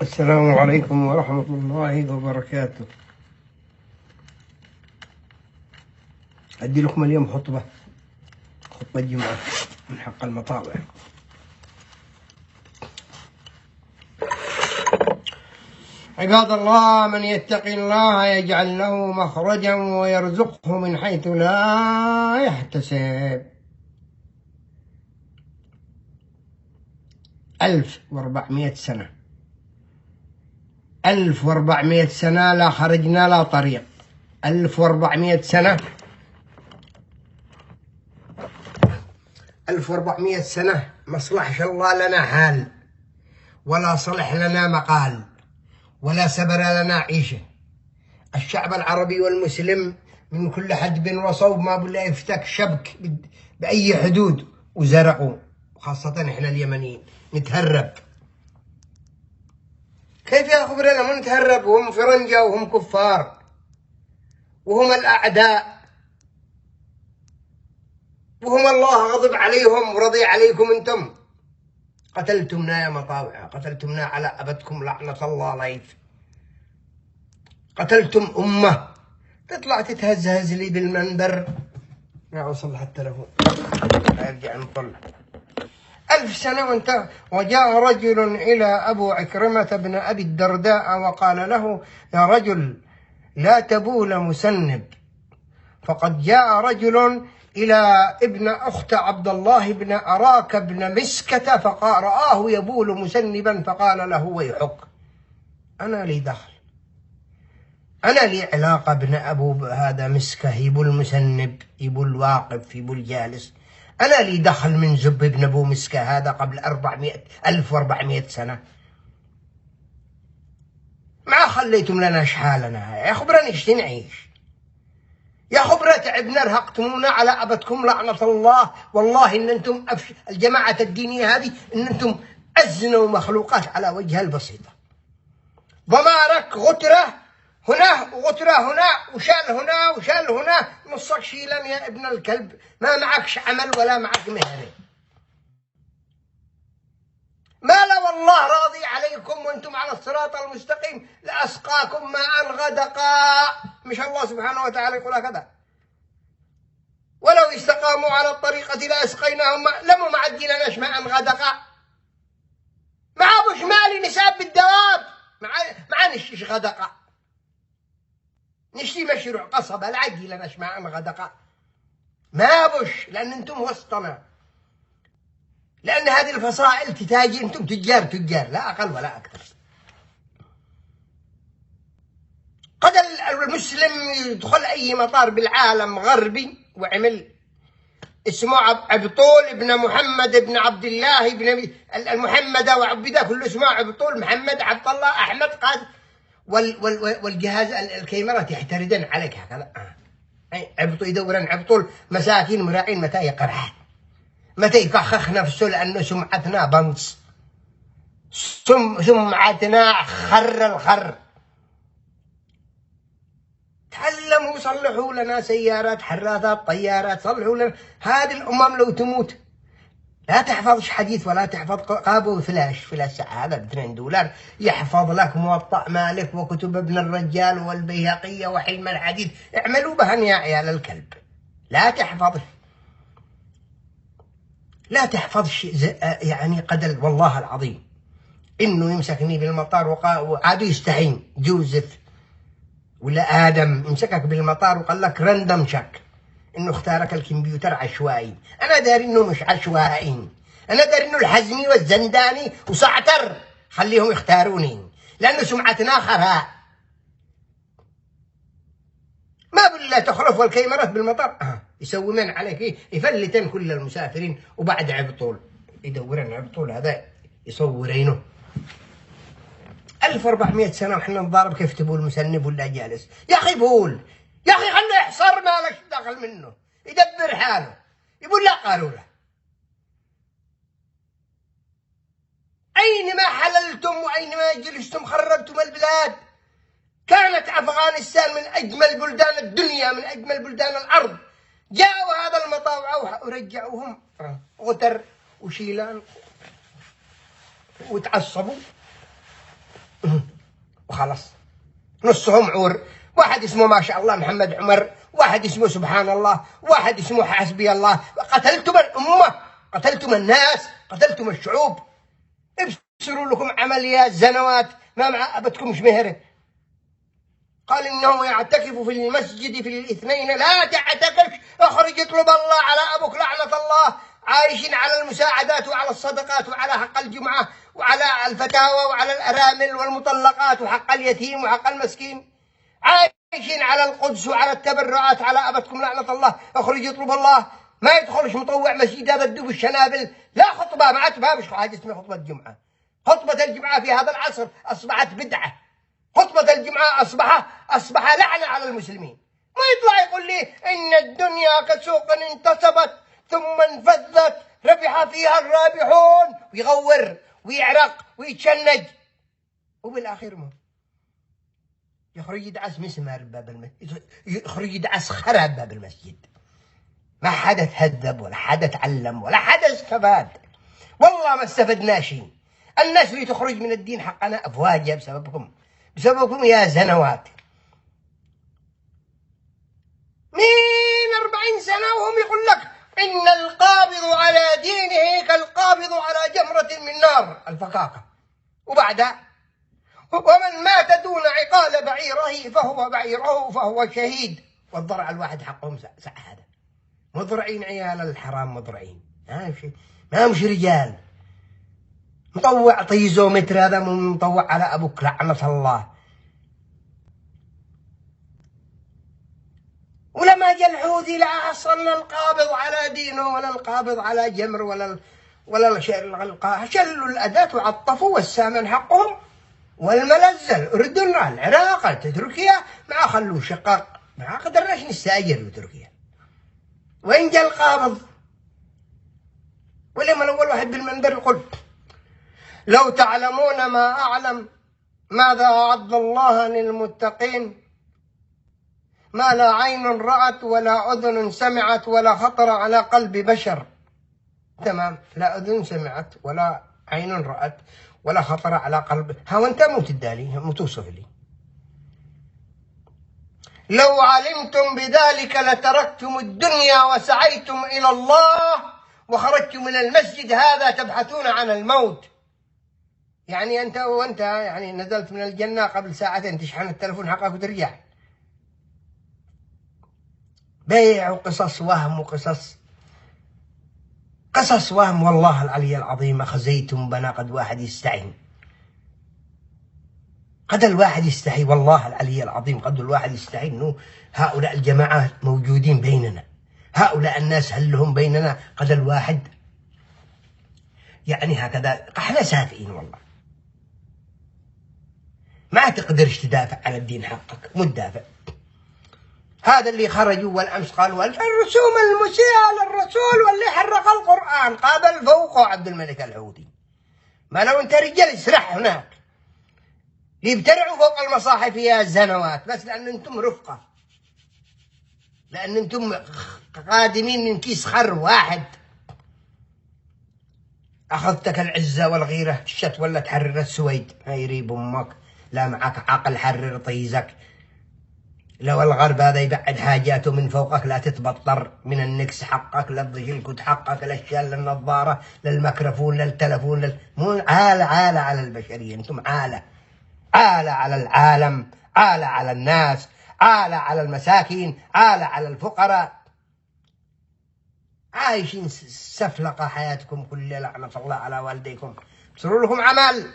السلام عليكم ورحمة الله وبركاته. أدي لكم اليوم خطبة جمعة من حق المطاوع. عباد الله، من يتق الله يجعل له مخرجا ويرزقه من حيث لا يحتسب. 1400 سنة 1400 سنة لا خرجنا لا طريق. 1400 سنة 1400 سنة ما صلحش الله لنا حال، ولا صلح لنا مقال، ولا سبر لنا عيشة. الشعب العربي والمسلم من كل حدب وصوب ما بالله يفتك شبك بأي حدود وزرعوا، وخاصة احنا اليمنيين نتهرب. كيف يا خبرنا ما نتهرب وهم فرنجة وهم كفار وهم الأعداء وهم الله غضب عليهم ورضي عليكم انتم؟ قتلتمنا يا مطاوعة، قتلتمنا على أبدكم لعنة الله عليك. قتلتم أمة تطلع تتهزهز لي بالمنبر. ما وصل حتى التلفون ارجع نطلع. 1000 سنة وانتهى. وجاء رجل إلى أبو عكرمة بن أبي الدرداء وقال له: يا رجل لا تبول مسنب. فقد جاء رجل إلى ابن أخت عبد الله بن أراك بن مسكة فرآه يبول مسنبا فقال له: ويحك، أنا لي دخل، أنا لي علاقة بن أبو هذا مسكة يبول مسنب، يبول واقف، يبول جالس، أنا لي دخل من زب ابن أبو مسكة هذا قبل 1400 سنة. ما خليتم لنا شحالنا يا خبراني ايش نعيش؟ يا خبرة تعبنا ارهقتمونا على أبدكم لعنة الله. والله إن أنتم الجماعة الدينية هذه إن أنتم أزنوا مخلوقات على وجهها البسيطة. ضمارك غترة هنا وغترة هنا وشال هنا وشال هنا، نصك شيلا يا ابن الكلب، ما معكش عمل ولا معك مهنة. ما لا والله راضي عليكم وانتم على الصراط المستقيم لأسقاكم ماء غدقا. مش الله سبحانه وتعالى يقول هكذا؟ ولو استقاموا على الطريقة لأسقيناهم ماء. لما معدي لناش ماء غدقا، ما عابوش مالي نساب بالدواب، مع نشتيش غدقا، نشتي مشروع قصبة لا عدي لناش ماء غدقا. ما بوش، لأن انتم وسطنا، لأن هذه الفصائل تتاجي، انتم تجار لا أقل ولا أكثر. قد المسلم يدخل أي مطار بالعالم غربي وعمل اسمه عبطول ابن محمد ابن عبد الله ابن المحمد وعبده، كله اسمه عبطول محمد عبد الله أحمد قاد، والجهاز الكاميرات يحتردن عليك هكذا. عبطول يدورن عبطول مساكين مراعين متى يقرح، متى يكخخ نفسه، لأنه سمعتنا بنص، سمعتنا خر الخر. تعلموا صلحوا لنا سيارات، حراثات، طيارات، صلحوا لنا. هذه الأمم لو تموت لا تحفظش حديث ولا تحفظ قابو فلاش ساعة، هذا ب$2 يحفظ لك موطأ مالك وكتب ابن الرجال والبيهقية وحلم الحديث. اعملوا بهن يا عيال الكلب. لا تحفظش يعني قدر والله العظيم إنه يمسكني بالمطار وعادوا يستحين جوزف ولا آدم يمسكك بالمطار وقال لك راندم شك، إنه اختارك الكمبيوتر عشوائي. أنا داري إنه مش عشوائي، أنا داري إنه الحزمي والزنداني وسعتر خليهم يختاروني، لأنه سمعتنا خراء. ما بالله تخلف والكاميرات بالمطار يسوي من عليك إيه؟ يفلتن كل المسافرين، وبعد عبطول يدورن عبطول هذا يصورينه. 1400 سنة وحنا نضارب كيف تبول مسنب ولا جالس. يا أخي بول، يا أخي خليه يحصر، مالك دخل منه، يدبر حاله، يقول لا قالوا له. أينما حللتم وأينما جلستم خربتم البلاد. كانت أفغانستان من أجمل بلدان الدنيا، من أجمل بلدان الأرض. جاءوا هذا المطاوعة ورجعوهم غتر وشيلان وتعصبوا. وخلص. نصهم عور، واحد اسمه ما شاء الله محمد عمر، واحد اسمه سبحان الله، واحد اسمه حسبي الله. قتلتم الأمة، قتلتم الناس، قتلتم الشعوب. ابشروا لكم عمليات زنوات ما معقبتكم شمهره. قال إنه يعتكف في المسجد في الاثنين. لا تعتكف، اخرج اطلب الله على أبوك لعنة الله. عايشين على المساعدات وعلى الصدقات وعلى حق الجمعة وعلى الفتاوى وعلى الأرامل والمطلقات وحق اليتيم وحق المسكين. عايشين على القدس وعلى التبرعات على أبتكم لعنة الله. اخرج اطلب الله. ما يدخلش مطوع مسجد بدو بالشنابل. لا خطبة، ما تفهمش حاجة اسمها خطبة الجمعة. خطبة الجمعة في هذا العصر أصبحت بدعة. خطبة الجمعة أصبح لعنة على المسلمين. ما يطلع يقول لي إن الدنيا كسوق انتصبت ثم انفذت ربح فيها الرابحون، ويغور ويعرق ويتشنج، وبالآخر ما يخرج يدعس مسمار باب المسجد، يخرج يدعس خراب باب المسجد. ما حدا تهذب ولا حدا تعلم ولا حدا استفاد. والله ما استفدنا شيء. الناس اللي تخرج من الدين حقنا أفواجها بسببكم، بسببكم يا زنوات. من 40 سنة وهم يقول لك إن القابض على دينه كالقابض على جمرة من نار، الفكاكة. وبعدها ومن مات دون عقال بعيره فهو شهيد. والضرع الواحد حقهم هذا مضرعين، عيال الحرام مضرعين. ما مش رجال. مطوع طيزومتر، هذا مطوع على أبوك لعنة الله. ولما جاء الحوثي لا أصلنا القابض على دينه ولا القابض على جمر ولا شلوا الأداة وعطفوا والسامن حقهم والملزل. الأردن، العراق، تركيا ما خلوا شقاق، ما قدرناش نستأجر بتركيا. وين جاء القابض؟ ولما الأول واحد بالمنبر يقول لو تعلمون ما أعلم ماذا أعد الله للمتقين، ما لا عين رأت ولا أذن سمعت ولا خطر على قلب بشر. تمام، لا أذن سمعت ولا عين رأت ولا خطر على قلب. ها وانت مو تدالي، مو توصف لي. لو علمتم بذلك لتركتم الدنيا وسعيتم إلى الله وخرجتم من المسجد هذا تبحثون عن الموت. يعني أنت يعني نزلت من الجنة قبل ساعتين تشحن التلفون حقك وترجع. بيع وقصص وهم قصص وهم. والله العلي العظيم أخزيتم بنا قد واحد يستعين، قد الواحد يستحي. والله العلي العظيم قد الواحد يستحي إنه هؤلاء الجماعات موجودين بيننا، هؤلاء الناس هل لهم بيننا. قد الواحد يعني هكذا احنا سافئين والله. ما تقدرش تدافع عن الدين حقك، مو تدافع. هذا اللي خرجوا والأمس قالوا الرسوم المسيئة للرسول واللي حرق القرآن قابل فوقه عبد الملك الحوثي. ما لو انت رجال اسرح هناك يبترعوا فوق المصاحف يا زنوات، بس لأن انتم رفقة، لأن انتم قادمين من كيس خر واحد. أخذتك العزة والغيرة الشت ولا تحرر السويد. ما يريب أمك، لا معك عقل حرر طيزك. لو الغرب هذا يبعد حاجاته من فوقك لا تتبطر من النكس حقك، لا الكود حقك، الاشياء للنظاره، للميكروفون، للتلفون، مو عالة على البشريه. انتم عالة على العالم، عالة على الناس، عالة على المساكين، عالة على الفقراء. عايشين سفلقه حياتكم كلها لعنه الله على والديكم. بصروا لكم عمل.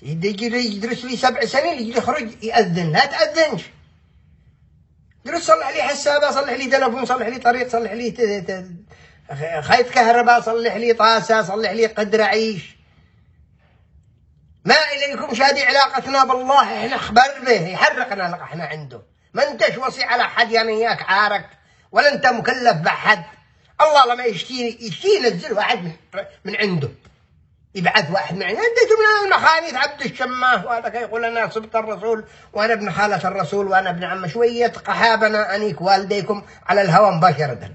يجي يدرس لي 7 سنين يجي يخرج يأذن. لا تأذنش، درس صلح لي حسابة، صلح لي تلفون، صلح لي طريق، صلح لي خيط كهرباء، صلح لي طاسة، صلح لي قدر عيش. ما إليكم شادي علاقتنا بالله، احنا خبر به يحرقنا لك احنا عنده. ما انتش وصي على حد يعني اياك عارك، ولا انت مكلف بحد. الله لما يشتي ينزل واحد من عنده، يبعث واحد من عنده. انتم من المخانيث عبد الشماه، وهذا يقول انا صبت الرسول وانا ابن خالة الرسول وانا ابن عم. شوية قحابنا انيك والديكم على الهوى مباشرة.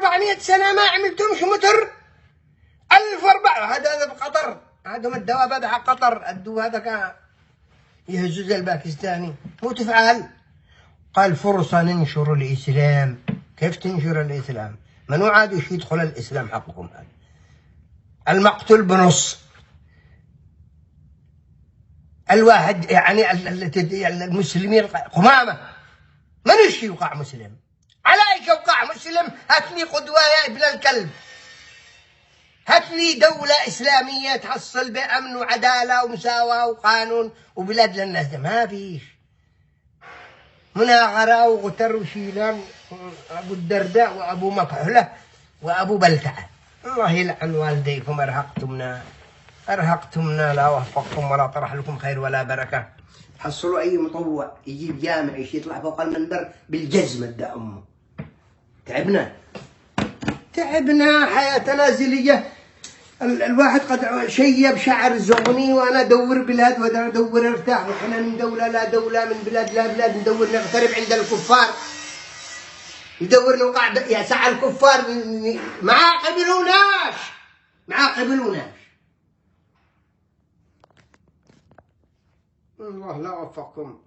1400 سنة ما عملتمش متر. 1400 هذا بقطر، هذا الدواب هذا حق قطر، الدو هذا كان يهزز الباكستاني مو تفعل. قال فرصة ننشر الإسلام. كيف تنشر الإسلام؟ منو عاد يدخل الإسلام حقكم هذا؟ المقتول بنص. الواحد يعني المسلمين قمامة، منش يوقع مسلم. على ايش يوقع مسلم؟ هات لي قدوة يا ابن الكلب، هات لي دولة إسلامية تحصل بأمن وعدالة ومساواة وقانون وبلاد للناس. ده ما فيش. مناغرة وغتر وشيلان، أبو الدرداء وأبو مكحلة وأبو بلتعة. الله يلعن والديكم، أرهقتمنا لا وفقكم ولا طرح لكم خير ولا بركة. حصلوا أي مطوع يجيب جامع يطلع فوق المنبر بالجزمة دا أمه. تعبنا حياة تنازلية. الواحد قد شيب شعر زغني، وأنا أدور بلاد وأنا أدور ارتاح، وإحنا من دولة لا دولة، من بلاد لا بلاد، ندور نغترب عند الكفار، ندور نوقع يا سعى الكفار. ما قبلوناش. الله لا وفقكم.